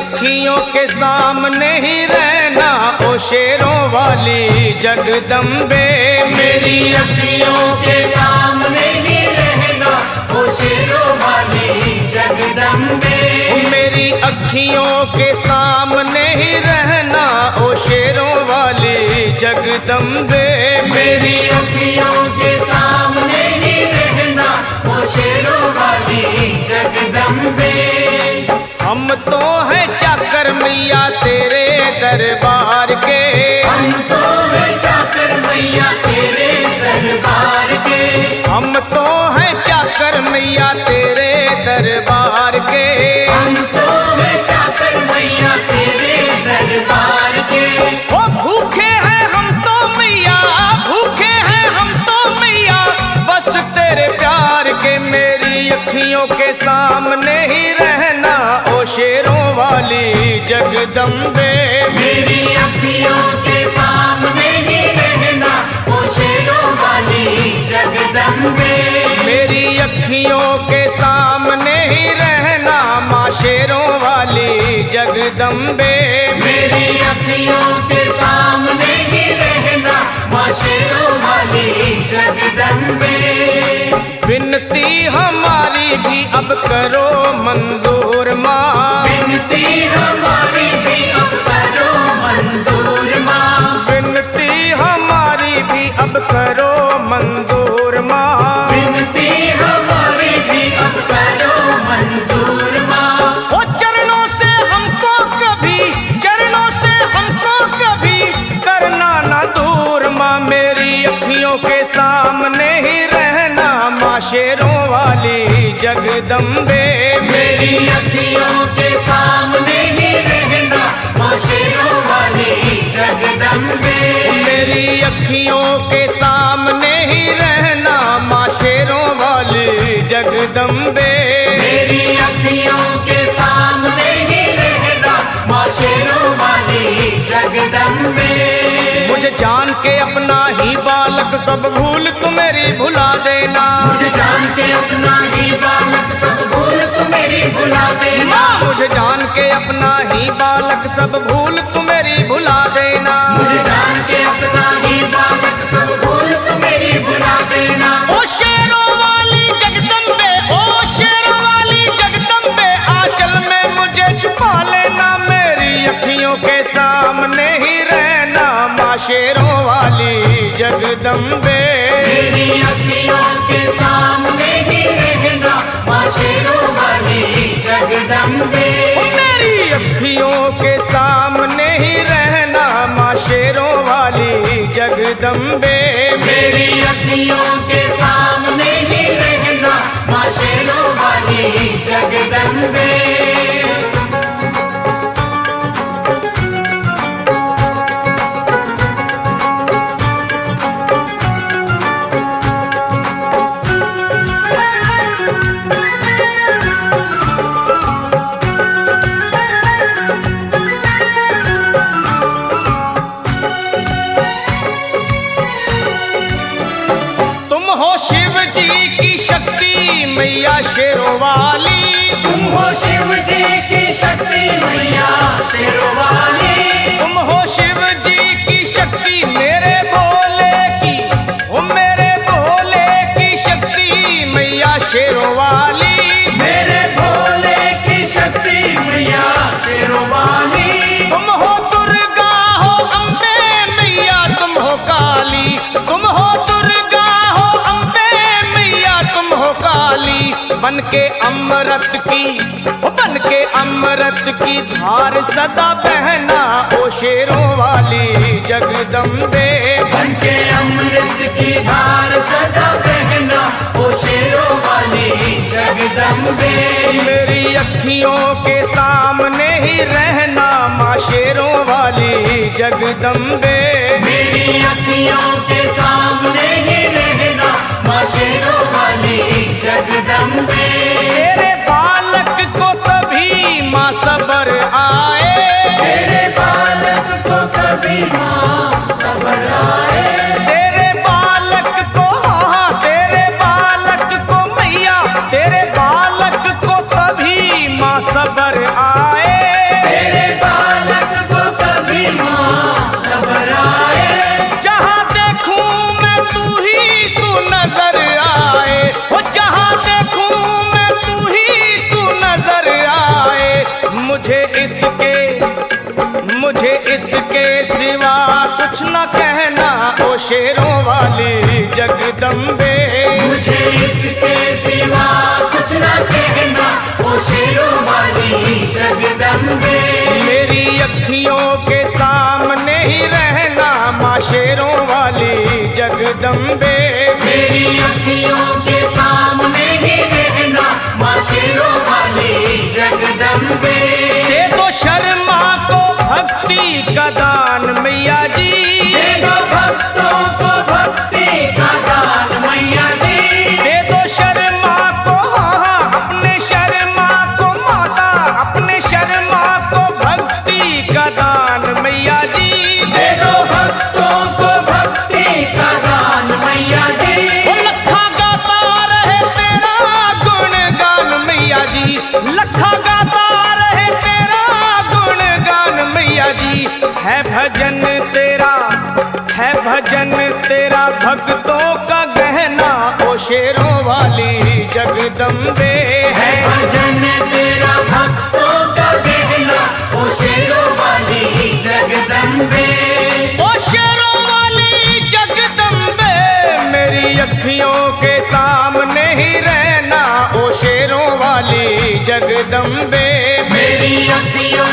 अखियों के सामने ही रहना ओ शेरों वाली जगदम्बे। मेरी अखियों के सामने ही रहना ओ शेरों वाली जगदम्बे। मेरी अखियों के सामने ही रहना ओ शेरों वाली जगदम्बे। मेरी अखियों के सामने ही रहना ओ शेरों वाली जगदम्बे। हम तो हैं चाकर मैया तेरे दरबार के। हम तो हैं चाकर मैया तेरे दरबार के। हम तो हैं चाकर मैया तेरे दरबार के। हम तो हैं चाकर मैया तेरे दरबार के। ओ भूखे हैं हम तो मैया, भूखे हैं हम तो मैया बस तेरे प्यार के। मेरी अखियों के सामने ही रहना ओ शेरों वाली जगदम्बे। मेरी अखियों के सामने ही रहना ओ शेरों वाली जगदम्बे। मेरी अखियों के सामने ही रहना माँ शेरों वाली जगदम्बे। मेरी अखियों के सामने ही रहना माँ शेरों वाली जगदम्बे। विनती हमारी भी अब करो मंजूर माँ। विनती हमारी भी अब करो मंजूर माँ। विनती हमारी भी अब करो मंजूर माँ। विनती हमारी भी अब करो मंजूर माँ। ओ चरणों से हमको कभी, चरणों से हमको कभी करना ना दूर माँ। मेरी अखियों के सामने ही रहना माँ शेरों वाली जगदम्बे। मेरी अखियों के सामने ही रहना माँ शेरों वाली जगदम्बे। मेरी अखियों के सामने ही रहना माँ शेरों वाली जगदम्बे। मेरी अखियों के सामने ही रहना माँ शेरों वाली जगदम्बे। मुझे जान के अपना ही बालक सब भूल तू मेरी भुला देना। मुझे जान के अपना ही बालक सब भूल तू मेरी भुला देना। मुझे जान के अपना ही बालक सब भूल तू मेरी भुला देना। मुझे जान के अपना ही बालक सब भूल तू मेरी भुला देना। ओ शेरों वाली जगदम्बे, ओ शेरों वाली जगदम्बे आंचल में मुझे छुपा लेना। मेरी अखियों के सामने ही रहना माँ शेरों वाली जगदम्बे। मेरी अखियों के सामने ही रहना माँ शेरों वाली जगदम्बे। मेरी अखियों के सामने ही रहना माँ शेरों वाली जगदम्बे। मेरी अखियों के सामने ही रहना माँ शेरों वाली जगदम्बे। शिव जी की शक्ति मैया शेरों वाली। तुम हो शिव जी की शक्ति मैया शेरों वाली। तुम हो शिव जी की शक्ति मेरे भोले की, ओ मेरे भोले की शक्ति मैया शेरों वाली। मेरे भोले की शक्ति मैया शेरों वाली। तुम हो दुर्गा हो अम्बे मैया तुम हो काली। तुम हो दुर्गा हो अम्बे मैया तुम हो काली। बन के अमृत की, बन के अमृत की धार सदा बहना ओ शेरों वाली जगदम्बे। बन के अमृत की धार सदा बहना ओ शेरों वाली जगदम्बे। मेरी अखियों के सामने ही रहना माँ शेरों वाली जगदम्बे। मेरी अखियों के सामने ही रहना माँ शेरों वाली जगदम्बे। तेरे बालक को कभी माँ सबर आए। तेरे बालक को कभी माँ सबर आए। तेरे बालक को, हाँ तेरे बालक को मैया, तेरे बालक को कभी माँ सबर आए। सिवा कुछ न कहना ओ शेरों वाली जगदम्बे। मेरी अखियों के सामने ही रहना माँ शेरों वाली जगदम्बे। मेरी अखियों के सामने ही रहना माँ शेरों वाली जगदम्बे। दे दो शर्मा को भक्ति का दान मैया जी, दे दो भक्तों को भक्ति का दान मैया जी। दे दो शर्मा को, हाँ अपने शर्मा को माता, अपने शर्मा को भक्ति का दान मैया जी। दे दो भक्तों को भक्ति का दान मैया जी। वो लखा गाता रहे तेरा गुणगान मैया जी, लखा गाता रहे तेरा गुणगान मैया जी। है भजन तेरा, है भजन तेरा भक्तों का गहना ओ शेरों वाली जगदम्बे। है भजन तेरा भक्तों का गहना ओ शेरों वाली जगदम्बे। ओ शेरों वाली जगदम्बे, मेरी अखियों के सामने ही रहना ओ शेरों वाली जगदम्बे। मेरी अखियों